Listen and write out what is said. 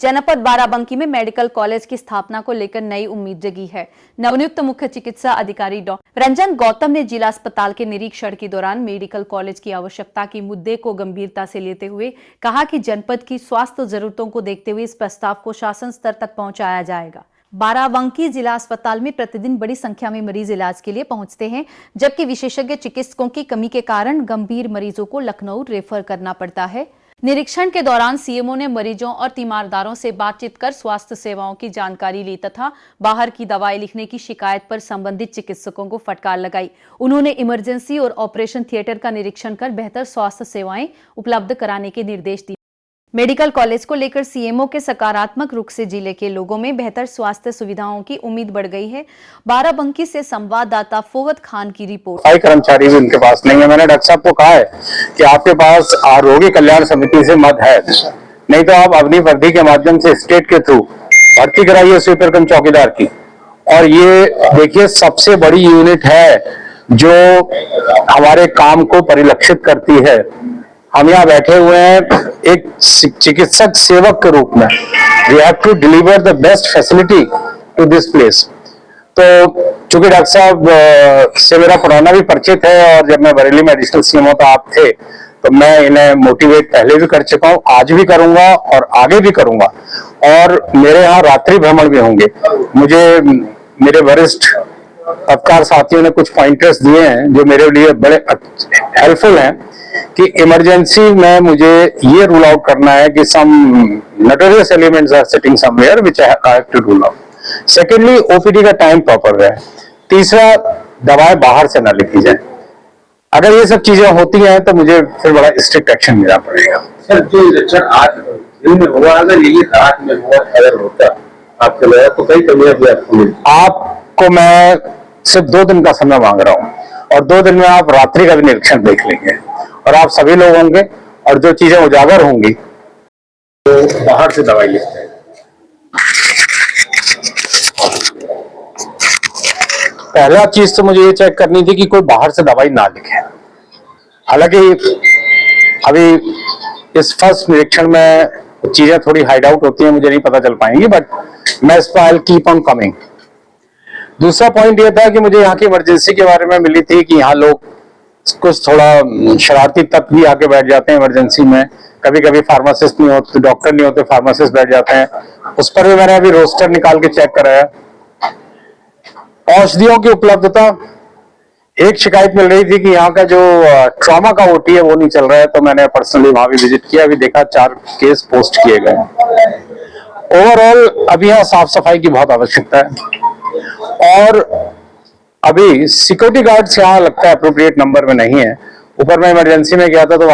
जनपद बाराबंकी में medical college की स्थापना को लेकर नई उम्मीद जगी है। नवनियुक्त मुख्य चिकित्सा अधिकारी डॉक्टर रंजन गौतम ने जिला अस्पताल के निरीक्षण के दौरान मेडिकल कॉलेज की आवश्यकता की मुद्दे को गंभीरता से लेते हुए कहा कि जनपद की स्वास्थ्य जरूरतों को देखते हुए इस प्रस्ताव को शासन स्तर तक पहुंचाया जाएगा। बाराबंकी जिला अस्पताल में प्रतिदिन बड़ी संख्या में मरीज इलाज के लिए पहुंचते हैं, जबकि विशेषज्ञ चिकित्सकों की कमी के कारण गंभीर मरीजों को लखनऊ रेफर करना पड़ता है। निरीक्षण के दौरान सीएमओ ने मरीजों और तीमारदारों से बातचीत कर स्वास्थ्य सेवाओं की जानकारी ली तथा बाहर की दवाएं लिखने की शिकायत पर संबंधित चिकित्सकों को फटकार लगाई। उन्होंने इमरजेंसी और ऑपरेशन थिएटर का निरीक्षण कर बेहतर स्वास्थ्य सेवाएं उपलब्ध कराने के निर्देश दिए। मेडिकल कॉलेज को लेकर सीएमओ के सकारात्मक रुख से जिले के लोगों में बेहतर स्वास्थ्य सुविधाओं की उम्मीद बढ़ गई है। बाराबंकी से संवाददाता फोहद खान की रिपोर्ट। सफाई कर्मचारी भी उनके पास नहीं है। मैंने डॉक्टर साहब को कहा है कि आपके पास रोगी कल्याण समिति से मद है, नहीं तो आप अपनी वर्दी के माध्यम से स्टेट के थ्रू भर्ती कराइए स्वीपर कम चौकीदार की। और ये देखिए सबसे बड़ी यूनिट है जो हमारे काम को परिलक्षित करती है। हम यहाँ बैठे हुए हैं एक चिकित्सक सेवक के रूप में। We have to deliver the best facility to this place. तो चूंकि डॉक्टर साहब से मेरा पुराना भी परिचित है और जब मैं बरेली में एडिशनल सीएमओ था आप थे, तो मैं इन्हें मोटिवेट पहले भी कर चुका हूँ, आज भी करूंगा और आगे भी करूंगा। और मेरे यहाँ रात्रि भ्रमण भी होंगे। मुझे मेरे वरिष्ठ पत्रकार साथियों ने कुछ पॉइंटर्स दिए हैं जो मेरे लिए बड़े हेल्पफुल हैं कि इमरजेंसी में मुझे ये रूल आउट करना है कि some notorious elements are sitting somewhere which I have to rule out. Secondly OPD का टाइम प्रॉपर रहे। तीसरा, दवाएं बाहर से ना लिखी जाए। अगर ये सब चीजें होती हैं तो मुझे फिर बड़ा स्ट्रिक्ट एक्शन लेना पड़ेगा। सर, जो इलेक्शन आज दिन में हुआ, अगर ये रात में हुआ अगर होता आपके लिए तो कई कमियां भी आपको मैं सिर्फ 2 दिन का समय मांग रहा हूँ और 2 दिन में आप रात्रि का भी निरीक्षण देख लेंगे और आप सभी लोग होंगे और जो चीजें उजागर होंगी तो बाहर से दवाई लिखते हैं। पहला चीज तो मुझे ये चेक करनी थी कि कोई बाहर से दवाई ना लिखे। हालांकि अभी इस फर्स्ट निरीक्षण में चीजें थोड़ी हाइड आउट होती हैं, मुझे नहीं पता चल पाएंगी, बट मैं इस पर आई कीप ऑन कमिंग। दूसरा पॉइंट ये था कि मुझे यहाँ की इमरजेंसी के बारे में मिली थी कि यहाँ लोग कुछ थोड़ा शरारती तत्व भी आके बैठ जाते हैं इमरजेंसी में। कभी कभी फार्मासिस्ट नहीं होते, डॉक्टर नहीं होते, फार्मासिस्ट बैठ जाते हैं। उस पर भी मैंने अभी रोस्टर निकाल के चेक कराया। औषधियों की उपलब्धता, एक शिकायत मिल रही थी कि यहाँ का जो ट्रॉमा का ओटी है वो नहीं चल रहा है, तो मैंने पर्सनली वहां भी विजिट किया। अभी देखा 4 केस पोस्ट किए गए। ओवरऑल अभी यहाँ साफ सफाई की बहुत आवश्यकता है और अभी सिक्योरिटी गार्ड्स यहाँ लगता है अप्रोप्रिएट नंबर में नहीं है। ऊपर मैं इमरजेंसी में गया था तो